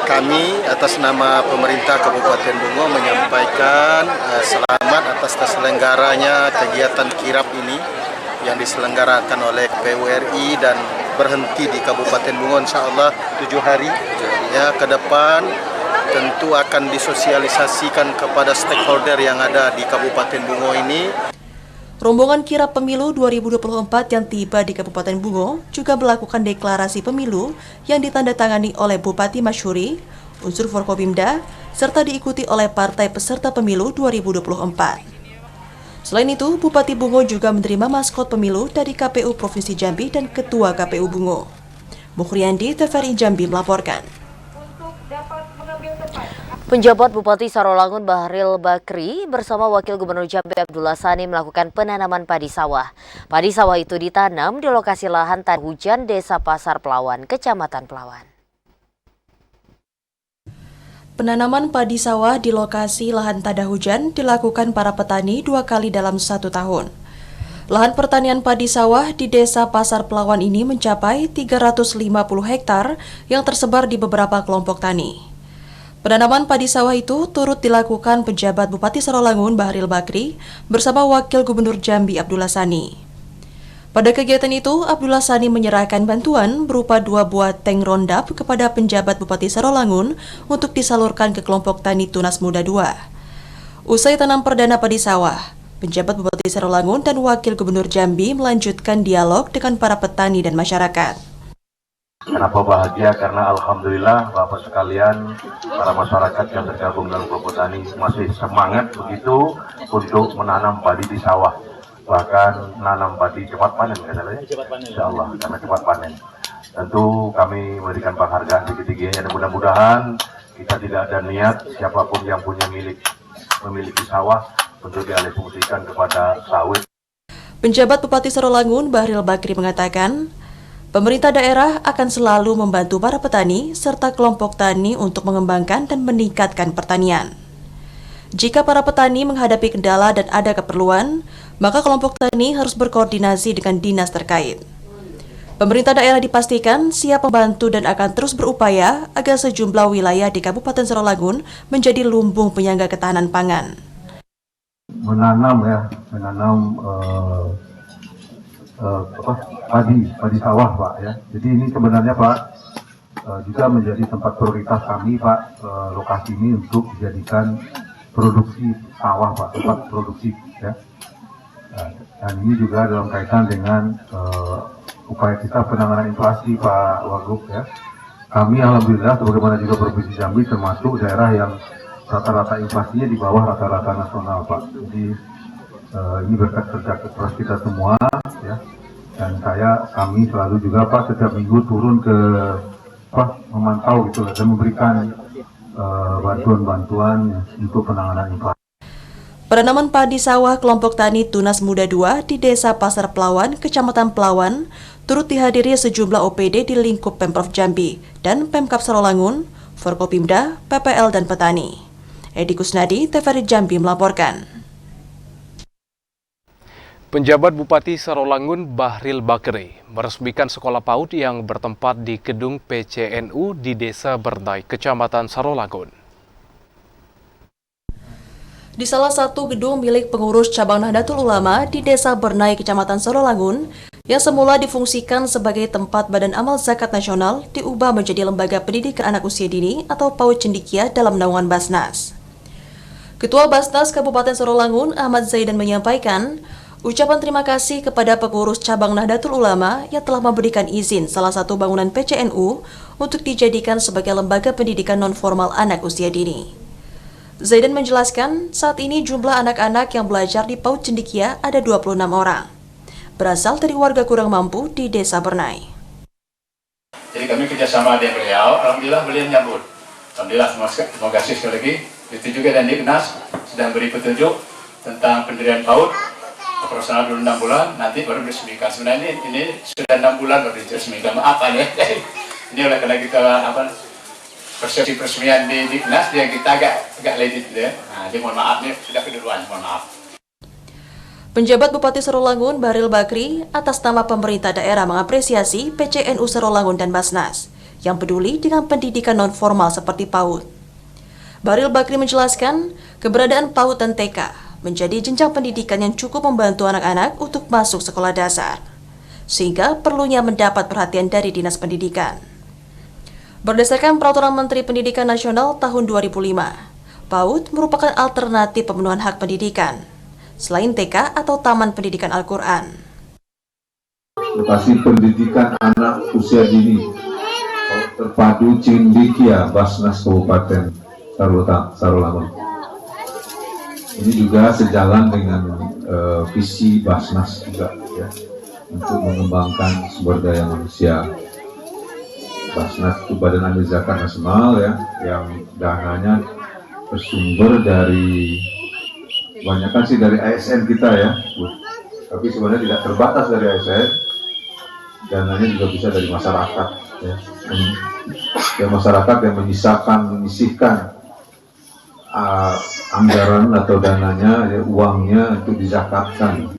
Kami atas nama pemerintah Kabupaten Bungo menyampaikan selamat atas terselenggaranya kegiatan kirap ini yang diselenggarakan oleh KPU RI dan berhenti di Kabupaten Bungo, insya Allah 7 hari. Ya, ke depan tentu akan disosialisasikan kepada stakeholder yang ada di Kabupaten Bungo ini. Rombongan kirap pemilu 2024 yang tiba di Kabupaten Bungo juga melakukan deklarasi pemilu yang ditandatangani oleh Bupati Masyhuri, unsur Forkopimda, serta diikuti oleh partai peserta pemilu 2024. Selain itu, Bupati Bungo juga menerima maskot pemilu dari KPU Provinsi Jambi dan Ketua KPU Bungo. Mukhriandi, TVRI Jambi melaporkan. Penjabat Bupati Sarolangun Bahril Bakri bersama Wakil Gubernur Jambi Abdullah Sani melakukan penanaman padi sawah. Padi sawah itu ditanam di lokasi lahan tanah hujan Desa Pasar Pelawan, Kecamatan Pelawan. Penanaman padi sawah di lokasi lahan tanda hujan dilakukan para petani 2 kali dalam 1 tahun. Lahan pertanian padi sawah di Desa Pasar Pelawan ini mencapai 350 hektar yang tersebar di beberapa kelompok tani. Penanaman padi sawah itu turut dilakukan penjabat Bupati Sarolangun Bahril Bakri bersama Wakil Gubernur Jambi Abdullah Sani. Pada kegiatan itu, Abdullah Sani menyerahkan bantuan berupa 2 buah tank rondap kepada penjabat Bupati Sarolangun untuk disalurkan ke kelompok tani Tunas Muda 2. Usai tanam perdana padi sawah, penjabat Bupati Sarolangun dan Wakil Gubernur Jambi melanjutkan dialog dengan para petani dan masyarakat. Kenapa bahagia? Karena alhamdulillah Bapak sekalian, para masyarakat yang tergabung dalam kelompok tani masih semangat begitu untuk menanam padi di sawah. Bahkan menanam padi cepat panen katanya, insya Allah karena cepat panen. Tentu kami memberikan penghargaan setinggi-tingginya dan mudah-mudahan kita tidak ada niat siapapun yang punya memiliki sawah untuk dialihfungsikan kepada sawit. Penjabat Bupati Sarolangun Bahril Bakri mengatakan, pemerintah daerah akan selalu membantu para petani serta kelompok tani untuk mengembangkan dan meningkatkan pertanian. Jika para petani menghadapi kendala dan ada keperluan, maka kelompok tani harus berkoordinasi dengan dinas terkait. Pemerintah daerah dipastikan siap membantu dan akan terus berupaya agar sejumlah wilayah di Kabupaten Sarolangun menjadi lumbung penyangga ketahanan pangan. Menanam padi sawah Pak ya. Jadi ini sebenarnya Pak juga menjadi tempat prioritas kami Pak, lokasi ini untuk dijadikan produksi sawah Pak, tempat produksi ya. Dan ini juga dalam kaitan dengan upaya kita penanganan inflasi Pak Wagub ya. Kami alhamdulillah sebagaimana juga Provinsi Jambi termasuk daerah yang rata-rata inflasinya di bawah rata-rata nasional Pak. Jadi ini berkat kerja keras kita semua ya. Dan kami selalu juga Pak setiap minggu turun ke memantau gitu dan memberikan bantuan-bantuan untuk penanganan inflasi. Penanaman padi sawah kelompok tani Tunas Muda 2 di Desa Pasar Pelawan, Kecamatan Pelawan, turut dihadiri sejumlah OPD di lingkup Pemprov Jambi dan Pemkab Sarolangun, Forkopimda, PPL dan petani. Edi Kusnadi, TVRI Jambi melaporkan. Penjabat Bupati Sarolangun Bahril Bakri meresmikan sekolah PAUD yang bertempat di gedung PCNU di Desa Bernai, Kecamatan Sarolangun. Di salah satu gedung milik pengurus cabang Nahdlatul Ulama di Desa Bernai, Kecamatan Sarolangun, yang semula difungsikan sebagai tempat Badan Amal Zakat Nasional diubah menjadi Lembaga Pendidikan Anak Usia Dini atau PAUD Cendikia dalam naungan Basnas. Ketua Basnas Kabupaten Sarolangun Ahmad Zaidan menyampaikan ucapan terima kasih kepada pengurus cabang Nahdlatul Ulama yang telah memberikan izin salah satu bangunan PCNU untuk dijadikan sebagai lembaga pendidikan non-formal anak usia dini. Zaidan menjelaskan saat ini jumlah anak-anak yang belajar di PAUD Cendikia ada 26 orang, berasal dari warga kurang mampu di Desa Bernai. Jadi kami kerjasama dengan beliau, alhamdulillah beliau nyambut. Alhamdulillah, terima kasih sekali lagi. Itu juga dan Dinas sedang beri petunjuk tentang pendirian PAUD. Operasional dulu 6 bulan, nanti baru diresmikan. Sebenarnya ini sudah 6 bulan baru diresmikan. Maaf ya, ini oleh karena kita persepsi peresmian di Dinas yang kita agak ledit ya. Nah, jadi mohon maaf nih sudah keduluan, mohon maaf. Penjabat Bupati Sarolangun Bahril Bakri atas nama pemerintah daerah mengapresiasi PCNU Sarolangun dan Basnas yang peduli dengan pendidikan non formal seperti PAUD. Bahril Bakri menjelaskan keberadaan PAUD dan TK menjadi jenjang pendidikan yang cukup membantu anak-anak untuk masuk sekolah dasar, sehingga perlunya mendapat perhatian dari Dinas Pendidikan. Berdasarkan Peraturan Menteri Pendidikan Nasional tahun 2005, PAUD merupakan alternatif pemenuhan hak pendidikan, selain TK atau Taman Pendidikan Al-Quran. Lokasi pendidikan anak usia dini terpadu Cendikia Basnas Kabupaten Sarolangun. Ini juga sejalan dengan visi Basnas juga ya, untuk mengembangkan sumber daya manusia. Basnas itu Badan Amal Zakat Nasional ya, yang dananya bersumber dari kebanyakan sih dari ASN kita ya, tapi sebenarnya tidak terbatas dari ASN, dananya juga bisa dari masyarakat ya, dan masyarakat yang menyisihkan anggaran atau dananya ya, uangnya untuk dizakatkan.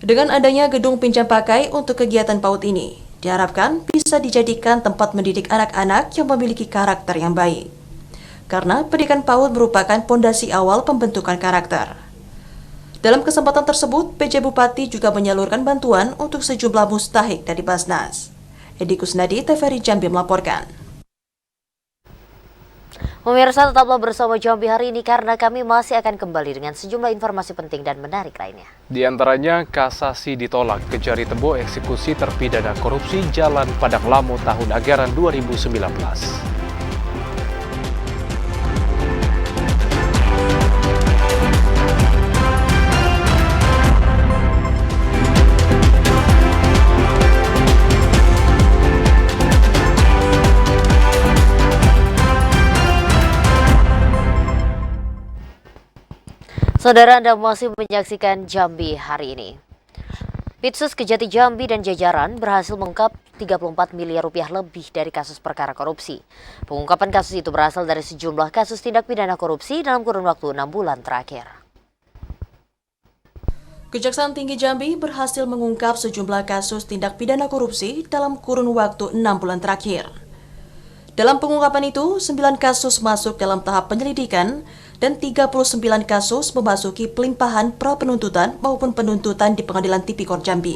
Dengan adanya gedung pinjam pakai untuk kegiatan PAUD ini, diharapkan bisa dijadikan tempat mendidik anak-anak yang memiliki karakter yang baik. Karena pendidikan PAUD merupakan pondasi awal pembentukan karakter. Dalam kesempatan tersebut, PJ Bupati juga menyalurkan bantuan untuk sejumlah mustahik dari Basnas. Edi Kusnadi, TVRI Jambi melaporkan. Pemirsa, tetaplah bersama Jambi hari ini karena kami masih akan kembali dengan sejumlah informasi penting dan menarik lainnya. Di antaranya, kasasi ditolak, Kejari Tebo eksekusi terpidana korupsi Jalan Padang Lamu tahun anggaran 2019. Saudara, Anda masih menyaksikan Jambi hari ini. Pitsus Kejati Jambi dan jajaran berhasil mengungkap 34 miliar rupiah lebih dari kasus perkara korupsi. Pengungkapan kasus itu berasal dari sejumlah kasus tindak pidana korupsi dalam kurun waktu 6 bulan terakhir. Kejaksaan Tinggi Jambi berhasil mengungkap sejumlah kasus tindak pidana korupsi dalam kurun waktu 6 bulan terakhir. Dalam pengungkapan itu, 9 kasus masuk dalam tahap penyelidikan dan 39 kasus memasuki pelimpahan pra-penuntutan maupun penuntutan di Pengadilan Tipikor Jambi.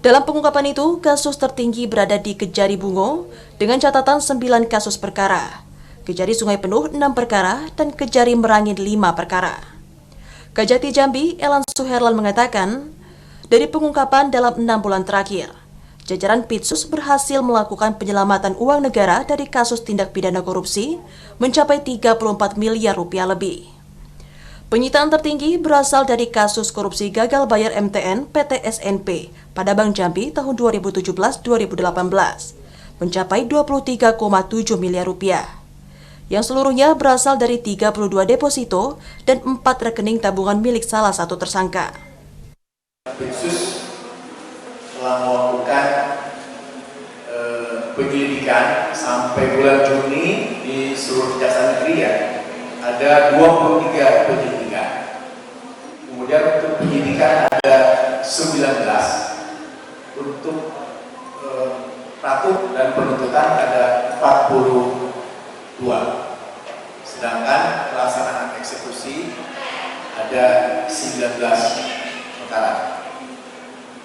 Dalam pengungkapan itu, kasus tertinggi berada di Kejari Bungo dengan catatan 9 kasus perkara, Kejari Sungai Penuh 6 perkara, dan Kejari Merangin 5 perkara. Kejati Jambi, Elan Suherlan mengatakan, dari pengungkapan dalam 6 bulan terakhir, jajaran Pitsus berhasil melakukan penyelamatan uang negara dari kasus tindak pidana korupsi mencapai 34 miliar rupiah lebih. Penyitaan tertinggi berasal dari kasus korupsi gagal bayar MTN PT SNP pada Bank Jambi tahun 2017-2018 mencapai 23,7 miliar rupiah. Yang seluruhnya berasal dari 32 deposito dan 4 rekening tabungan milik salah satu tersangka. Pitsus telah melakukan penyelidikan sampai bulan Juni di seluruh Kejaksaan Negeri ya. Ada 23 penyelidikan. Kemudian untuk penyidikan ada 19. Untuk pratut dan penuntutan ada 42. Sedangkan pelaksanaan eksekusi ada 19 perkara.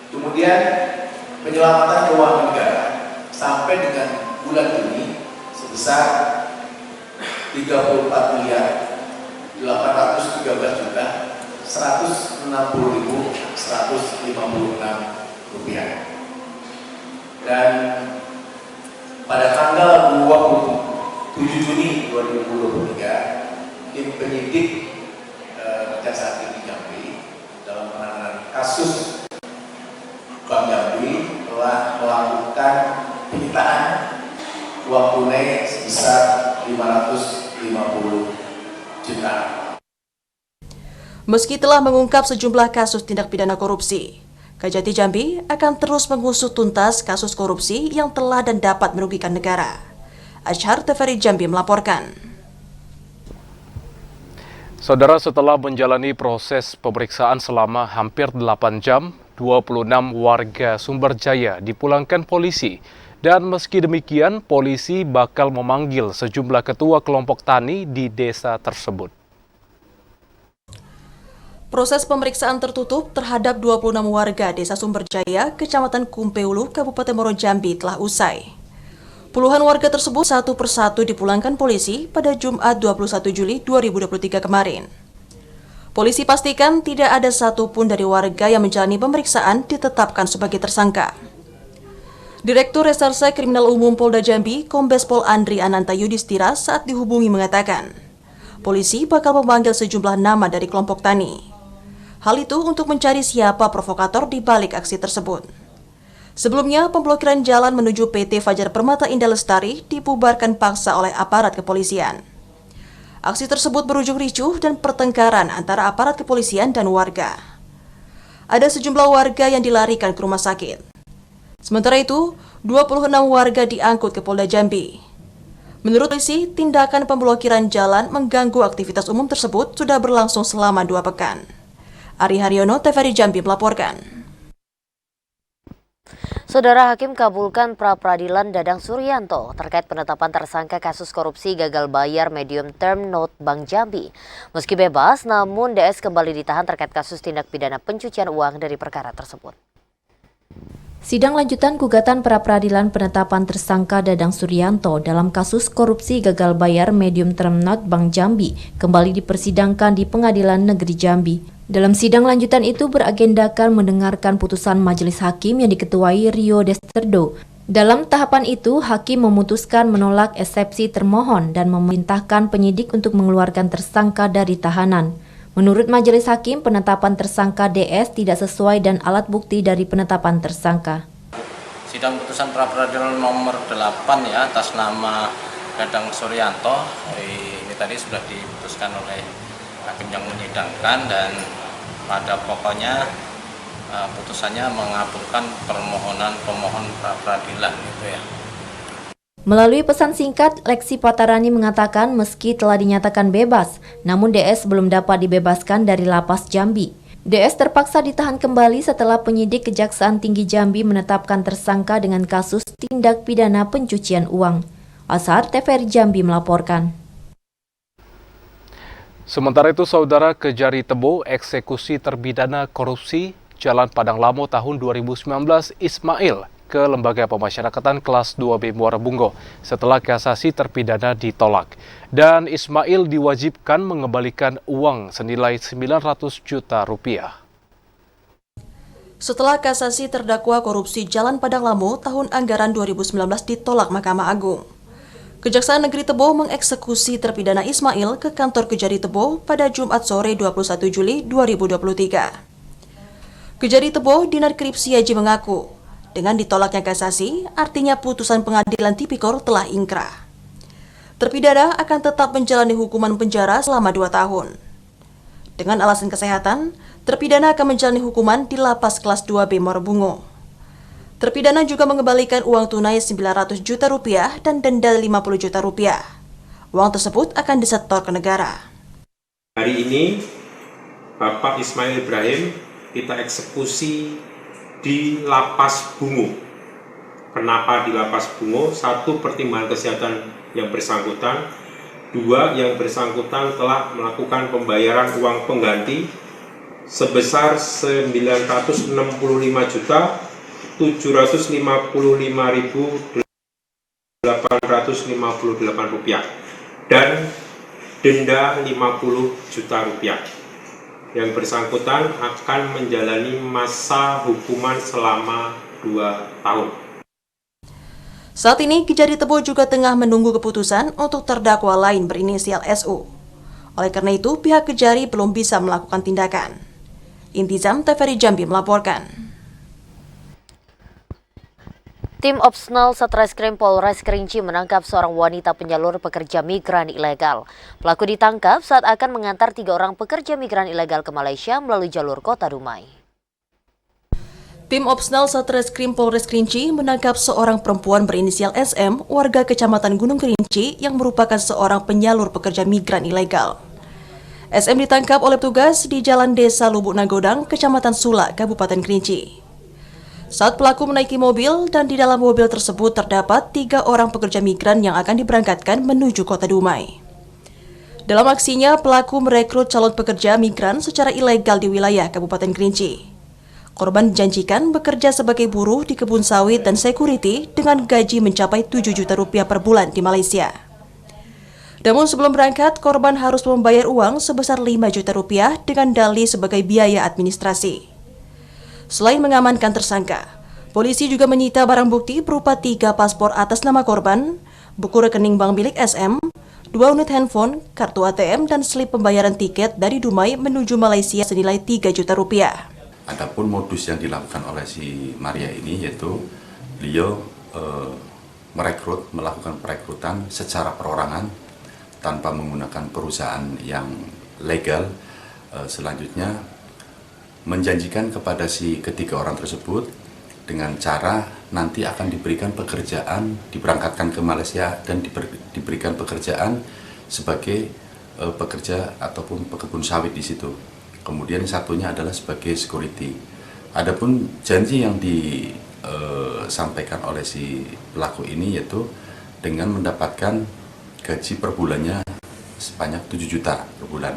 Kemudian penyelamatan keuangan negara sampai dengan bulan Juni sebesar 34 miliar 813 juta 160.156 rupiah. Dan pada tanggal 27 Juni 2023 tim penyidik Kejaksaan Tinggi Jambi dalam penanganan kasus Bank Jambi telah melakukan penyitaan uang tunai sebesar 550 juta. Meski telah mengungkap sejumlah kasus tindak pidana korupsi, Kejati Jambi akan terus mengusut tuntas kasus korupsi yang telah dan dapat merugikan negara. Ashar, TVRI Jambi melaporkan. Saudara, setelah menjalani proses pemeriksaan selama hampir 8 jam, 26 warga Sumberjaya dipulangkan polisi. Dan meski demikian, polisi bakal memanggil sejumlah ketua kelompok tani di desa tersebut. Proses pemeriksaan tertutup terhadap 26 warga desa Sumberjaya, Kecamatan Kumpeulu, Kabupaten Muaro Jambi telah usai. Puluhan warga tersebut satu persatu dipulangkan polisi pada Jumat 21 Juli 2023 kemarin. Polisi pastikan tidak ada satupun dari warga yang menjalani pemeriksaan ditetapkan sebagai tersangka. Direktur Reserse Kriminal Umum Polda Jambi, Kombes Pol Andri Ananta Yudhistira saat dihubungi mengatakan, polisi bakal memanggil sejumlah nama dari kelompok tani. Hal itu untuk mencari siapa provokator di balik aksi tersebut. Sebelumnya, pemblokiran jalan menuju PT Fajar Permata Indah Lestari dibubarkan paksa oleh aparat kepolisian. Aksi tersebut berujung ricuh dan pertengkaran antara aparat kepolisian dan warga. Ada sejumlah warga yang dilarikan ke rumah sakit. Sementara itu, 26 warga diangkut ke Polda Jambi. Menurut polisi, tindakan pemblokiran jalan mengganggu aktivitas umum tersebut sudah berlangsung selama 2 pekan. Ari Haryono, TVRI Jambi melaporkan. Saudara Hakim kabulkan pra-peradilan Dadang Suryanto terkait penetapan tersangka kasus korupsi gagal bayar medium term note Bank Jambi. Meski bebas, namun DS kembali ditahan terkait kasus tindak pidana pencucian uang dari perkara tersebut. Sidang lanjutan gugatan pra-peradilan penetapan tersangka Dadang Suryanto dalam kasus korupsi gagal bayar medium term note Bank Jambi kembali dipersidangkan di Pengadilan Negeri Jambi. Dalam sidang lanjutan itu beragendakan mendengarkan putusan majelis hakim yang diketuai Rio Desterdo. Dalam tahapan itu, hakim memutuskan menolak eksepsi termohon dan memerintahkan penyidik untuk mengeluarkan tersangka dari tahanan. Menurut majelis hakim, penetapan tersangka DS tidak sesuai dan alat bukti dari penetapan tersangka. Sidang putusan pra-peradilan nomor 8 ya atas nama Dadang Suryanto ini tadi sudah diputuskan oleh hakim yang menyidangkan dan pada pokoknya putusannya mengabulkan permohonan pemohon pra-peradilan gitu ya. Melalui pesan singkat, Leksi Patarani mengatakan meski telah dinyatakan bebas, namun DS belum dapat dibebaskan dari lapas Jambi. DS terpaksa ditahan kembali setelah penyidik Kejaksaan Tinggi Jambi menetapkan tersangka dengan kasus tindak pidana pencucian uang. Asar TVRI Jambi melaporkan. Sementara itu, Saudara, Kejari Tebo eksekusi terpidana korupsi Jalan Padang Lamo tahun 2019 Ismail ke Lembaga Pemasyarakatan kelas 2B Muara Bungo setelah kasasi terpidana ditolak. Dan Ismail diwajibkan mengembalikan uang senilai 900 juta rupiah. Setelah kasasi terdakwa korupsi Jalan Padang Lamo tahun anggaran 2019 ditolak Mahkamah Agung, Kejaksaan Negeri Tebo mengeksekusi terpidana Ismail ke kantor Kejari Tebo pada Jumat sore 21 Juli 2023. Kejari Tebo Dinar Kripsi Haji mengaku, dengan ditolaknya kasasi, artinya putusan pengadilan tipikor telah ingkrah. Terpidana akan tetap menjalani hukuman penjara selama 2 tahun. Dengan alasan kesehatan, terpidana akan menjalani hukuman di lapas kelas 2B Muara Bungo. Terpidana juga mengembalikan uang tunai 900 juta rupiah dan denda 50 juta rupiah. Uang tersebut akan disetor ke negara. Hari ini, Bapak Ismail Ibrahim kita eksekusi di Lapas Bungo. Kenapa di Lapas Bungo? 1, pertimbangan kesehatan yang bersangkutan. 2, yang bersangkutan telah melakukan pembayaran uang pengganti sebesar 959.755.858 rupiah dan denda 50 juta rupiah. Yang bersangkutan akan menjalani masa hukuman selama 2 tahun. Saat ini, Kejari Tebo juga tengah menunggu keputusan untuk terdakwa lain berinisial SU. Oleh karena itu, pihak Kejari belum bisa melakukan tindakan. Intizam TVRI Jambi melaporkan. Tim Opsnal Satreskrim Polres Kerinci menangkap seorang wanita penyalur pekerja migran ilegal. Pelaku ditangkap saat akan mengantar 3 orang pekerja migran ilegal ke Malaysia melalui jalur Kota Dumai. Tim Opsnal Satreskrim Polres Kerinci menangkap seorang perempuan berinisial SM, warga Kecamatan Gunung Kerinci yang merupakan seorang penyalur pekerja migran ilegal. SM ditangkap oleh petugas di Jalan Desa Lubuk Nagodang, Kecamatan Sula, Kabupaten Kerinci. Saat pelaku menaiki mobil dan di dalam mobil tersebut terdapat 3 orang pekerja migran yang akan diberangkatkan menuju Kota Dumai. Dalam aksinya, pelaku merekrut calon pekerja migran secara ilegal di wilayah Kabupaten Kerinci. Korban dijanjikan bekerja sebagai buruh di kebun sawit dan security dengan gaji mencapai 7 juta rupiah per bulan di Malaysia. Namun sebelum berangkat, korban harus membayar uang sebesar 5 juta rupiah dengan dalih sebagai biaya administrasi. Selain mengamankan tersangka, polisi juga menyita barang bukti berupa 3 paspor atas nama korban, buku rekening bank milik SM, 2 unit handphone, kartu ATM, dan slip pembayaran tiket dari Dumai menuju Malaysia senilai 3 juta rupiah. Adapun modus yang dilakukan oleh si Maria ini yaitu beliau melakukan perekrutan secara perorangan tanpa menggunakan perusahaan yang legal. Selanjutnya menjanjikan kepada si ketiga orang tersebut dengan cara nanti akan diberikan pekerjaan, diberangkatkan ke Malaysia dan diberikan pekerjaan sebagai pekerja ataupun pekebun sawit di situ. Kemudian satunya adalah sebagai security. Adapun janji yang sampaikan oleh si pelaku ini, yaitu dengan mendapatkan gaji per bulannya sebanyak 7 juta per bulan.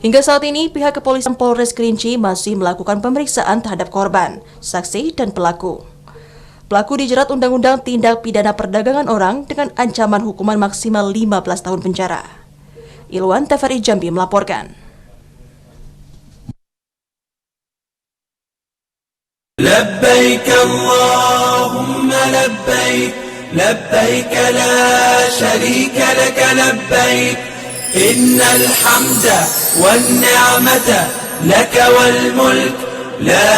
Hingga saat ini, pihak kepolisian Polres Kerinci masih melakukan pemeriksaan terhadap korban, saksi, dan pelaku. Pelaku dijerat Undang-Undang Tindak Pidana Perdagangan Orang dengan ancaman hukuman maksimal 15 tahun penjara. Ilwan, TVRI Jambi melaporkan. Labbaik Allahumma labbaik, labbaik la syarika laka labbaik, innal hamda wan ni'mata laka wal mulk la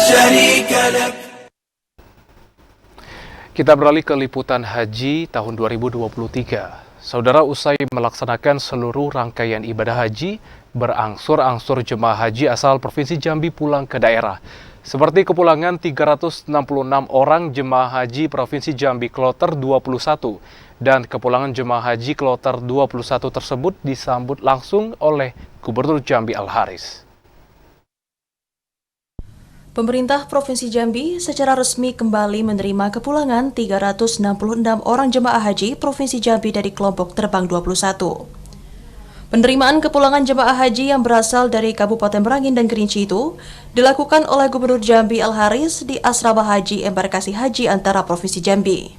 syarika lak. Kita beralih ke liputan haji tahun 2023. Saudara, usai melaksanakan seluruh rangkaian ibadah haji, berangsur-angsur jemaah haji asal Provinsi Jambi pulang ke daerah. Seperti kepulangan 366 orang jemaah haji Provinsi Jambi Kloter 21 dan kepulangan jemaah haji Kloter 21 tersebut disambut langsung oleh Gubernur Jambi Al-Haris. Pemerintah Provinsi Jambi secara resmi kembali menerima kepulangan 366 orang jemaah haji Provinsi Jambi dari kelompok terbang 21. Penerimaan kepulangan jemaah haji yang berasal dari Kabupaten Merangin dan Kerinci itu dilakukan oleh Gubernur Jambi Al-Haris di Asrama Haji Embarkasi Haji Antara Provinsi Jambi.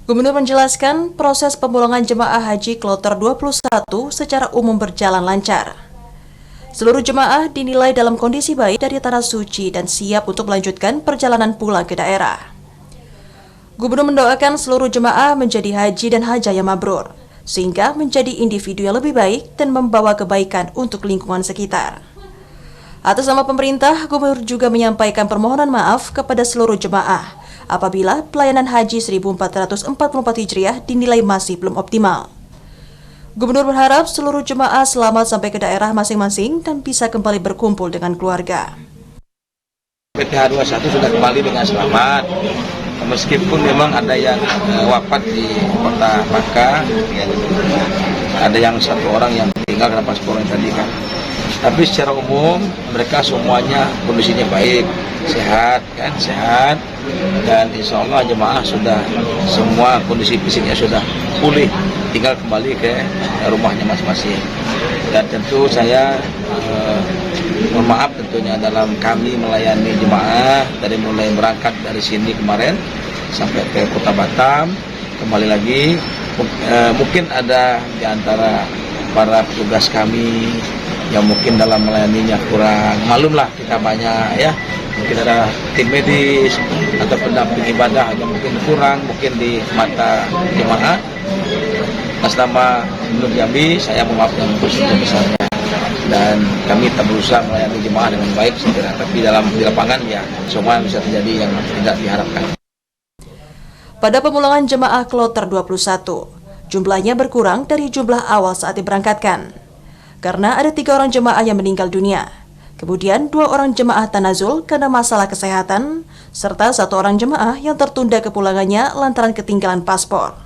Gubernur menjelaskan proses pemulangan jemaah haji Kloter 21 secara umum berjalan lancar. Seluruh jemaah dinilai dalam kondisi baik dari tanah suci dan siap untuk melanjutkan perjalanan pulang ke daerah. Gubernur mendoakan seluruh jemaah menjadi haji dan hajah yang mabrur, sehingga menjadi individu yang lebih baik dan membawa kebaikan untuk lingkungan sekitar. Atas nama pemerintah, Gubernur juga menyampaikan permohonan maaf kepada seluruh jemaah apabila pelayanan haji 1444 Hijriah dinilai masih belum optimal. Gubernur berharap seluruh jemaah selamat sampai ke daerah masing-masing dan bisa kembali berkumpul dengan keluarga. PTH 21 sudah kembali dengan selamat. Meskipun memang ada yang wafat di kota Bangka, ada yang satu orang yang tinggal karena paspornya tadi kan. Tapi secara umum mereka semuanya kondisinya baik, sehat kan, sehat, dan insya Allah jemaah sudah semua kondisi fisiknya sudah pulih, tinggal kembali ke rumahnya masing-masing. Dan tentu saya mohon maaf tentunya dalam kami melayani jemaah dari mulai berangkat dari sini kemarin sampai ke Kota Batam, kembali lagi mungkin ada di antara para petugas kami yang mungkin dalam melayaninya kurang, malumlah kita banyak ya, mungkin ada tim medis atau pendamping ibadah yang mungkin kurang mungkin di mata jemaah. Atas nama Gubernur Jambi saya memaafkan besar-besarnya. Dan kami tak berusaha melayani jemaah dengan baik segera, tapi di lapangan ya semua bisa terjadi yang tidak diharapkan. Pada pemulangan jemaah Kloter 21, jumlahnya berkurang dari jumlah awal saat diberangkatkan. Karena ada 3 orang jemaah yang meninggal dunia, kemudian 2 orang jemaah tanazul karena masalah kesehatan, serta 1 orang jemaah yang tertunda kepulangannya lantaran ketinggalan paspor.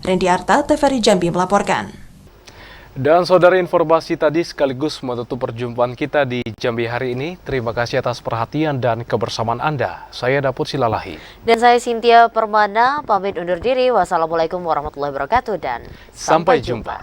Randy Arta, TVRI Jambi melaporkan. Dan saudara, informasi tadi sekaligus menutup perjumpaan kita di Jambi hari ini. Terima kasih atas perhatian dan kebersamaan Anda. Saya Dapur Silalahi. Dan saya Cynthia Permana, pamit undur diri. Wassalamualaikum warahmatullahi wabarakatuh dan sampai jumpa.